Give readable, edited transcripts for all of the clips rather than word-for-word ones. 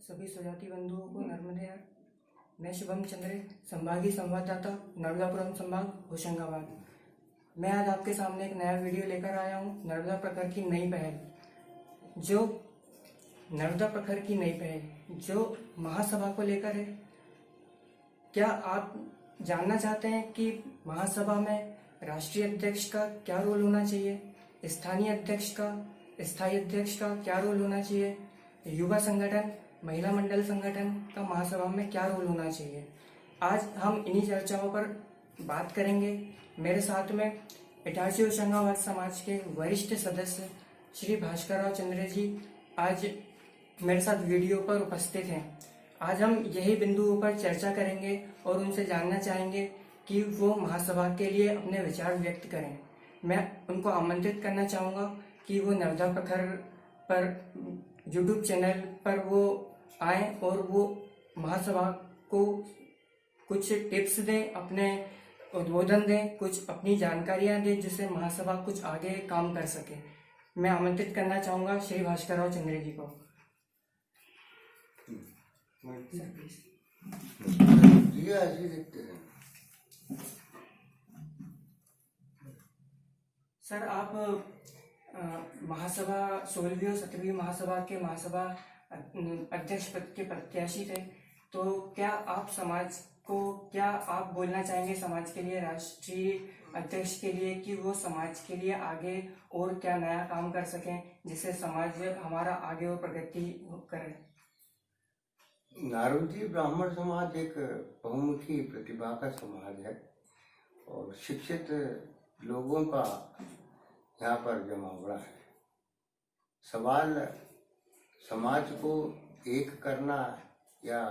सभी स्वजाति बंधुओं को नर्मदे हर। मैं शुभम चंद्र, संभागीय संवाददाता, नर्मदापुरम संभाग, होशंगाबाद। मैं आज आपके सामने एक नया वीडियो लेकर आया हूँ। नर्मदा प्रखर की नई पहल जो महासभा को लेकर है। क्या आप जानना चाहते हैं कि महासभा में राष्ट्रीय अध्यक्ष का क्या रोल होना चाहिए, स्थानीय अध्यक्ष का, स्थायी अध्यक्ष का क्या रोल होना चाहिए, युवा संगठन, महिला मंडल संगठन का महासभा में क्या रोल होना चाहिए? आज हम इन्हीं चर्चाओं पर बात करेंगे। मेरे साथ में इटारसी होशंगाबाद समाज के वरिष्ठ सदस्य श्री भास्कर चंद्र जी आज मेरे साथ वीडियो पर उपस्थित हैं। आज हम यही बिंदुओं पर चर्चा करेंगे और उनसे जानना चाहेंगे कि वो महासभा के लिए अपने विचार व्यक्त करें। मैं उनको आमंत्रित करना चाहूँगा कि वो नर्मदा प्रखर पर यूट्यूब चैनल पर वो आए और वो महासभा को कुछ टिप्स दें, अपने उद्बोधन दें, कुछ अपनी जानकारियां दें, जिससे महासभा कुछ आगे काम कर सके। मैं आमंत्रित करना चाहूँगा श्री भास्कर चंद्र जी को। सर, आप महासभा 16वीं और 17वीं महासभा के महासभा अध्यक्ष पद के प्रत्याशी थे, तो क्या आप बोलना चाहेंगे समाज के लिए, राष्ट्रीय अध्यक्ष के लिए, कि वो समाज के लिए आगे और क्या नया काम कर सकें जिससे समाज हमारा आगे और प्रगति करे? नारवती ब्राह्मण समाज एक बहुमुखी प्रतिभा का समाज है और शिक्षित लोगों का यहाँ पर जमावड़ा है। सवाल समाज को एक करना या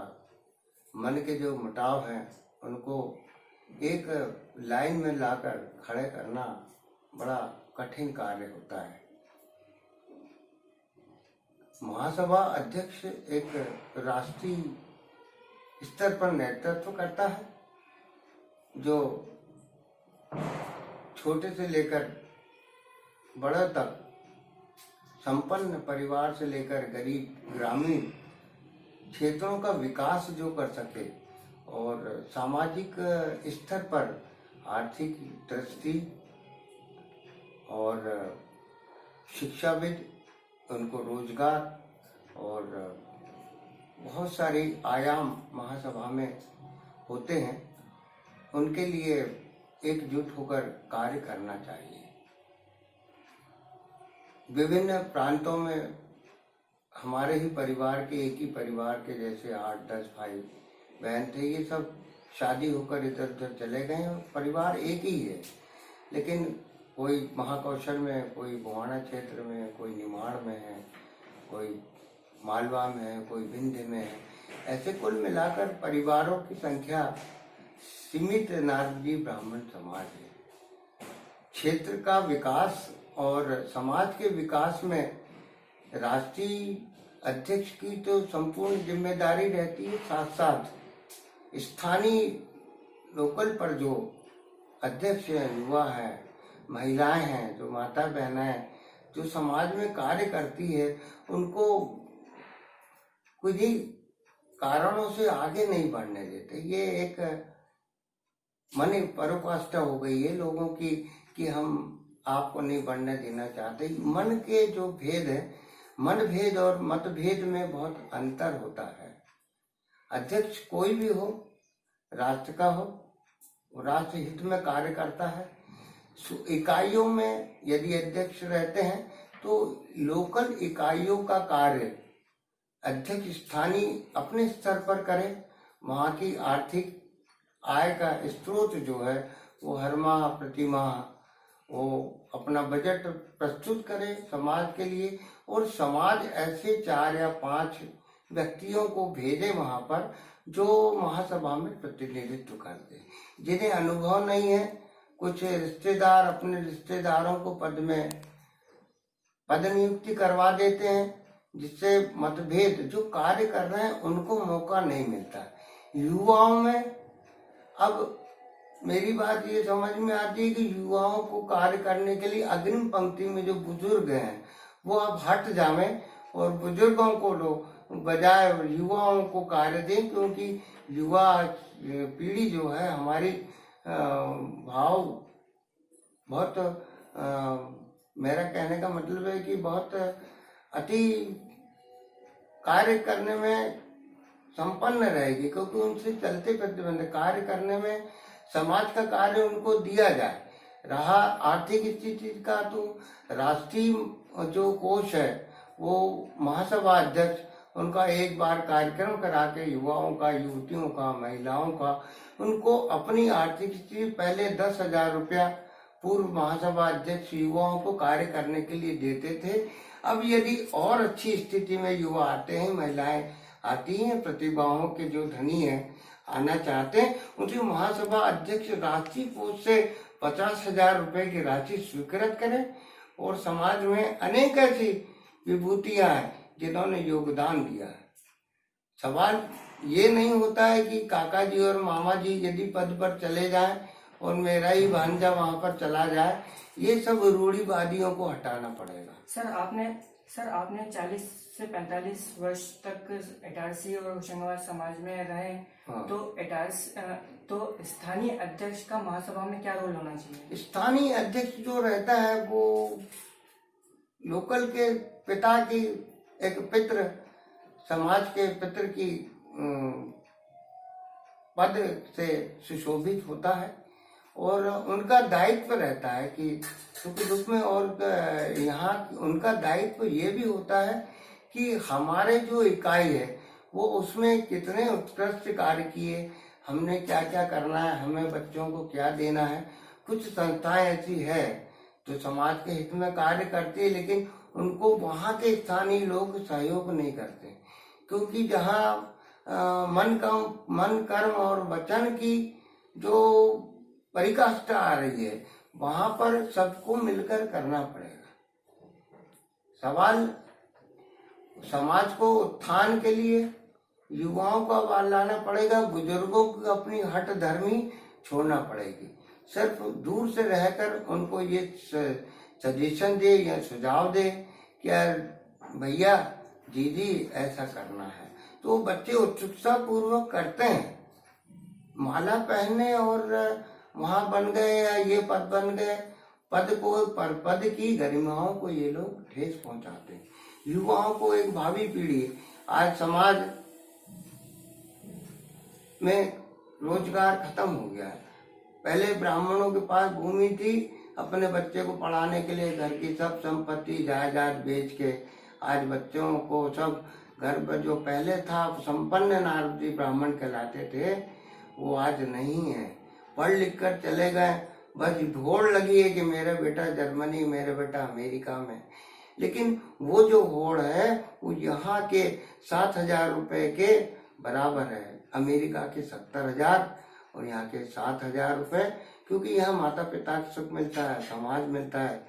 मन के जो मुटाव हैं उनको एक लाइन में लाकर खड़े करना बड़ा कठिन कार्य होता है। महासभा अध्यक्ष एक राष्ट्रीय स्तर पर नेतृत्व करता है, जो छोटे से लेकर बड़ा तक, संपन्न परिवार से लेकर गरीब ग्रामीण क्षेत्रों का विकास जो कर सके और सामाजिक स्तर पर आर्थिक दृष्टि और शिक्षाविद, उनको रोजगार और बहुत सारे आयाम महासभा में होते हैं, उनके लिए एकजुट होकर कार्य करना चाहिए। विभिन्न प्रांतों में हमारे ही परिवार के, एक ही परिवार के जैसे 8-10 भाई बहन थे, ये सब शादी होकर इधर उधर चले गए और परिवार एक ही है, लेकिन कोई महाकौशल में, कोई बुहाना क्षेत्र में, कोई निमाड़ में है, कोई मालवा में है, कोई विंध्य में है। ऐसे कुल मिलाकर परिवारों की संख्या सीमित नारदी ब्राह्मण समाज है। क्षेत्र का विकास और समाज के विकास में राष्ट्रीय अध्यक्ष की तो संपूर्ण जिम्मेदारी रहती है, साथ साथ स्थानीय लोकल पर जो अध्यक्ष हैं, युवा हैं, महिलाएं हैं, जो माता बहनें जो समाज में कार्य करती है, उनको कुछ ही कारणों से आगे नहीं बढ़ने देते। ये एक मन परोकाष्ठा हो गई है लोगों की कि हम आपको नहीं बढ़ने देना चाहते। मन के जो भेद है, मन भेद और मतभेद में बहुत अंतर होता है। अध्यक्ष कोई भी हो, राष्ट्र का हो, राष्ट्र हित में कार्य करता है। इकाइयों में यदि अध्यक्ष रहते हैं तो लोकल इकाइयों का कार्य अध्यक्ष स्थानीय अपने स्तर पर करे। वहाँ की आर्थिक आय का स्रोत जो है वो हर माह प्रति माह वो अपना बजट प्रस्तुत करे समाज के लिए, और समाज ऐसे 4 या 5 व्यक्तियों को भेजे वहाँ पर जो महासभा में प्रतिनिधित्व करते, जिन्हें अनुभव नहीं है। कुछ रिश्तेदार अपने रिश्तेदारों को पद नियुक्ति करवा देते हैं, जिससे मतभेद जो कार्य कर रहे हैं उनको मौका नहीं मिलता। युवाओं में अब मेरी बात ये समझ में आती है कि युवाओं को कार्य करने के लिए अग्रिम पंक्ति में जो बुजुर्ग हैं वो अब हट जावें और बुजुर्गों को लो, बजाय युवाओं को कार्य दें, क्योंकि युवा पीढ़ी जो है हमारी भाव बहुत मेरा कहने का मतलब है कि बहुत अति कार्य करने में संपन्न रहेगी, क्योंकि उनसे चलते प्रतिबंध कार्य करने में समाज का कार्य उनको दिया जाए। रहा आर्थिक स्थिति का, तो राष्ट्रीय जो कोष है वो महासभा अध्यक्ष उनका एक बार कार्यक्रम करा के युवाओं का, युवतियों का, महिलाओं का, उनको अपनी आर्थिक स्थिति पहले 10,000 रुपया पूर्व महासभा अध्यक्ष युवाओं को कार्य करने के लिए देते थे। अब यदि और अच्छी स्थिति में युवा आते हैं, महिलाएं आती हैं, प्रतिभाओं के जो धनी हैं आना चाहते हैं, उनकी महासभा अध्यक्ष राष्ट्रीय कोष से 50,000 रुपए की राशि स्वीकृत करें। और समाज में अनेक ऐसी विभूतियां हैं जिन्होंने योगदान दिया है। सवाल ये नहीं होता है कि काका जी और मामा जी यदि पद पर चले जाएं और मेरा ही भांजा वहां पर चला जाए, ये सब रूढ़िवादियों को हटाना पड़ेगा। सर आपने 40 से 45 वर्ष तक इटारसी और होशंगाबाद समाज में रहे। हाँ। तो स्थानीय अध्यक्ष का महासभा में क्या रोल होना चाहिए? स्थानीय अध्यक्ष जो रहता है वो लोकल के पिता की, एक पितृ समाज के पितृ की पद से सुशोभित होता है और उनका दायित्व रहता है कि सुख दुख में, और यहाँ उनका दायित्व ये भी होता है कि हमारे जो इकाई है वो उसमें कितने उत्कृष्ट कार्य किए, हमने क्या क्या करना है, हमें बच्चों को क्या देना है। कुछ संस्थाएं ऐसी है जो समाज के हित में कार्य करती है, लेकिन उनको वहाँ के स्थानीय लोग सहयोग नहीं करते, क्योंकि जहाँ मन कर्म और वचन की जो परिकाष्ठा आ रही है वहां पर सबको मिलकर करना पड़ेगा। सवाल समाज को उत्थान के लिए युवाओं को आवाज लाना पड़ेगा, बुजुर्गों को अपनी हट धर्मी छोड़ना पड़ेगी। सिर्फ दूर से रहकर उनको ये सजेशन दे या सुझाव दे कि यार भैया दीदी ऐसा करना है, तो बच्चे उत्सुकता पूर्वक करते हैं। माला पहनने और वहां बन गए या ये पद बन गए, पद की गरिमाओं को ये लोग ठेस पहुंचाते हैं। युवाओं को एक भावी पीढ़ी, आज समाज में रोजगार खत्म हो गया है। पहले ब्राह्मणों के पास भूमि थी, अपने बच्चे को पढ़ाने के लिए घर की सब संपत्ति जायदाद बेच के आज बच्चों को सब घर पर, जो पहले था संपन्न नारदी ब्राह्मण कहलाते थे, वो आज नहीं है। पढ़ लिख कर चले गए, बस होड़ लगी है कि मेरा बेटा जर्मनी, मेरा बेटा अमेरिका में, लेकिन वो जो होड़ है वो यहाँ के 7,000 रुपए के बराबर है, अमेरिका के 70,000 और यहाँ के 7,000 रुपए, क्योंकि यहाँ माता पिता का सुख मिलता है, समाज मिलता है,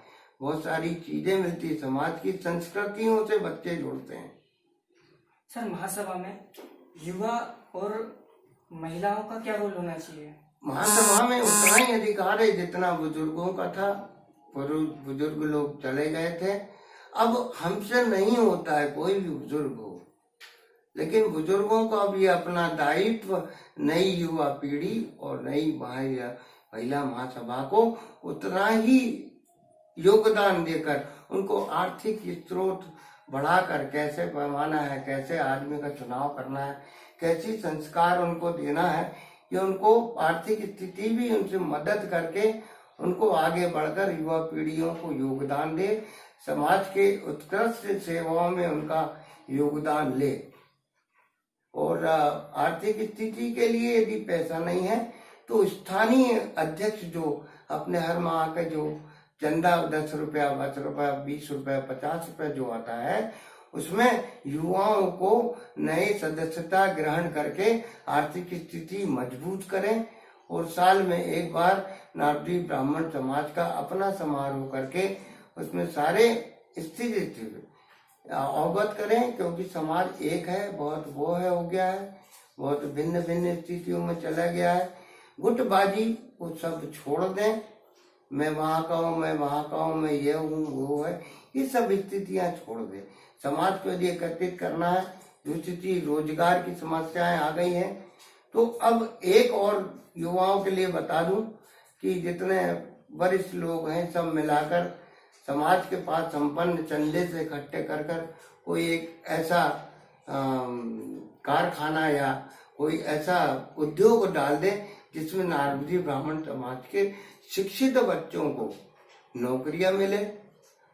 बहुत सारी चीजें मिलती है, समाज की संस्कृतियों से बच्चे जुड़ते हैं। सर महासभा में युवा और महिलाओं का क्या रोल होना चाहिए? महासभा में उतना ही अधिकार है जितना बुजुर्गों का था। बुजुर्ग लोग चले गए थे, अब हमसे नहीं होता है कोई भी बुजुर्ग हो, लेकिन बुजुर्गों का भी अपना दायित्व नई युवा पीढ़ी और नई महिला महासभा को उतना ही योगदान देकर उनको आर्थिक स्रोत बढ़ाकर कैसे पैमाना है, कैसे आदमी का चुनाव करना है, कैसी संस्कार उनको देना है, कि उनको आर्थिक स्थिति भी उनसे मदद करके उनको आगे बढ़कर युवा पीढ़ियों को योगदान दे, समाज के उत्कृष्ट सेवाओं में उनका योगदान ले। और आर्थिक स्थिति के लिए यदि पैसा नहीं है तो स्थानीय अध्यक्ष जो अपने हर माह का जो चंदा 10 रुपया, 10 रुपया, 20 रुपया, 50 रुपया जो आता है, उसमें युवाओं को नए सदस्यता ग्रहण करके आर्थिक स्थिति मजबूत करें और साल में एक बार नारदी ब्राह्मण समाज का अपना समारोह करके उसमें सारे स्थिति अवगत करें, क्योंकि समाज एक है, बहुत वो है हो गया है, बहुत भिन्न भिन्न स्थितियों में चला गया है। गुटबाजी को सब छोड़ दें, मैं वहां का हूँ, मैं वहां का हूँ, मैं ये हूँ वो है, ये सब स्थितियां छोड़ दें। समाज को यदि एकत्रित करना है, दूसरी चीज रोजगार की समस्याएं आ गई हैं। तो अब एक और युवाओं के लिए बता दूं कि जितने वरिष्ठ लोग हैं सब मिलाकर समाज के पास संपन्न चंदे से इकट्ठे कर कर कोई एक ऐसा कारखाना या कोई ऐसा उद्योग डाल दे जिसमें नारदी ब्राह्मण समाज के शिक्षित बच्चों को नौकरियां मिले।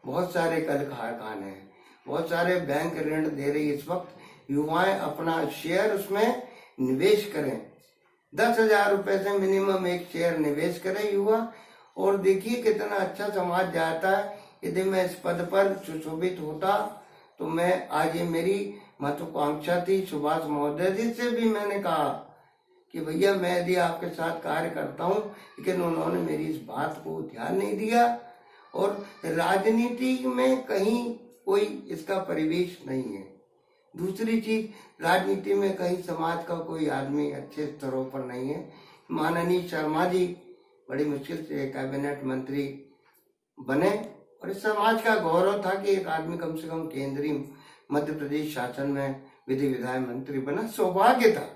बहुत सारे कल कारखाने हैं, बहुत सारे बैंक ऋण दे रही इस वक्त। युवाएं अपना शेयर उसमें निवेश करें, 10,000 रुपए से मिनिमम एक शेयर निवेश करें युवा, और देखिए कितना अच्छा समाज जाता है। यदि मैं इस पद पर सुशोभित होता तो मैं आज ये मेरी महत्वाकांक्षा थी। सुभाष महोदय जी से भी मैंने कहा कि भैया मैं यदि आपके साथ कार्य करता हूँ, लेकिन उन्होंने मेरी इस बात को ध्यान नहीं दिया। और राजनीति में कहीं कोई इसका परिवेश नहीं है। दूसरी चीज, राजनीति में कहीं समाज का कोई आदमी अच्छे स्तरों पर नहीं है। माननीय शर्मा जी बड़ी मुश्किल से कैबिनेट मंत्री बने, और इस समाज का गौरव था कि एक आदमी कम से कम केंद्रीय मध्य प्रदेश शासन में विधि विधायक मंत्री बना, सौभाग्य था।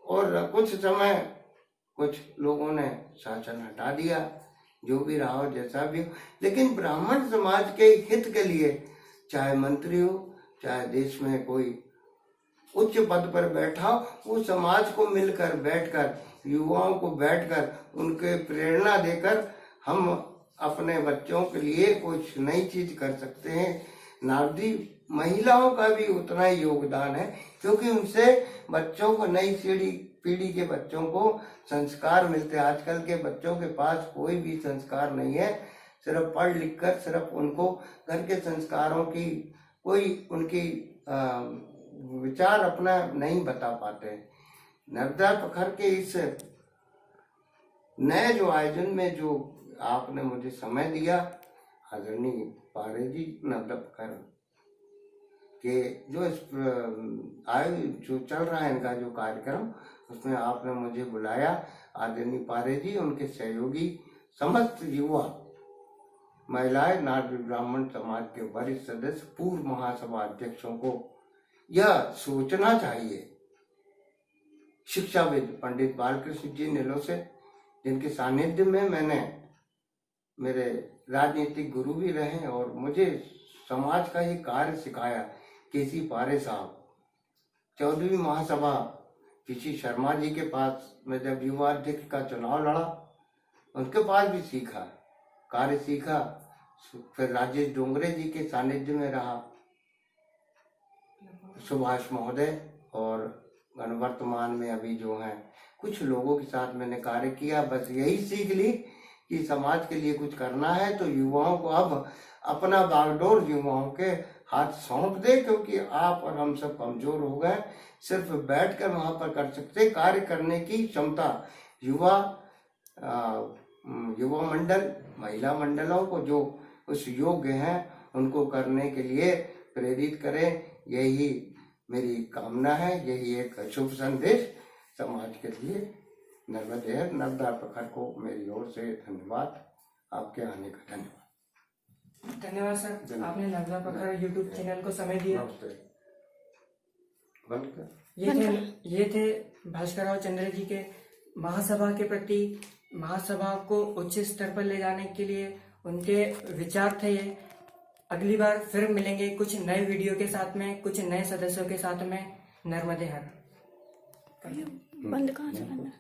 और कुछ समय कुछ लोगों ने शासन हटा दिया, जो भी रहा हो जैसा भी हो, लेकिन ब्राह्मण समाज के हित के लिए चाहे मंत्री हो चाहे देश में कोई उच्च पद पर बैठा हो, वो समाज को मिलकर बैठकर युवाओं को बैठकर उनके प्रेरणा देकर हम अपने बच्चों के लिए कुछ नई चीज कर सकते हैं। नारदी महिलाओं का भी उतना ही योगदान है, क्योंकि उनसे बच्चों को नई पीढ़ी के बच्चों को संस्कार मिलते हैं। आजकल के बच्चों के पास कोई भी संस्कार नहीं है, सिर्फ पढ़ लिख कर सिर्फ उनको घर के संस्कारों की कोई उनकी विचार अपना नहीं बता पाते। नर्मदा प्रखर के इस नए जो आयोजन में जो आपने मुझे समय दिया, आदरणीय पारे जी, नर्मदा प्रखर के जो इस जो चल रहा है इनका जो कार्यक्रम, उसमें आपने मुझे बुलाया। आदरणीय पारे जी, उनके सहयोगी समस्त युवा महिलाएं, नारदी ब्राह्मण समाज के वरिष्ठ सदस्य, पूर्व महासभा अध्यक्षों को यह सोचना चाहिए। शिक्षाविद पंडित बालकृष्ण जी नीलोसे, जिनके सानिध्य में मैंने मेरे राजनीतिक गुरु भी रहे और मुझे समाज का ये कार्य सिखाया, केसी पारे साहब, 14वीं महासभा पीसी शर्मा जी के पास मैं जब युवा अध्यक्ष का चुनाव लड़ा, उनके पास भी सीखा, कार्य सीखा। फिर राजेश डोंगरे जी के सानिध्य में रहा, सुभाष महोदय, और वर्तमान में अभी जो है कुछ लोगों के साथ मैंने कार्य किया। बस यही सीख ली कि समाज के लिए कुछ करना है तो युवाओं को अब अपना बागडोर युवाओं के हाथ सौंप दे, क्योंकि आप और हम सब कमजोर हो गए। सिर्फ बैठकर वहां पर कर सकते, कार्य करने की क्षमता युवा मंडल, महिला मंडलों को जो उस योग्य हैं उनको करने के लिए प्रेरित करें। यही मेरी कामना है, यही एक शुभ संदेश समाज के लिए। नर्मदा प्रखर को मेरी ओर से धन्यवाद, आपके आने का धन्यवाद। धन्यवाद सर, आपने नर्मदा प्रखर यूट्यूब चैनल को समय दिया। ये थे भास्कर चंद्र जी के महासभा के प्रति, महासभा को उच्च स्तर पर ले जाने के लिए उनके विचार थे ये। अगली बार फिर मिलेंगे कुछ नए वीडियो के साथ में, कुछ नए सदस्यों के साथ में। नर्मदे हर। बंद कहाँ से करना?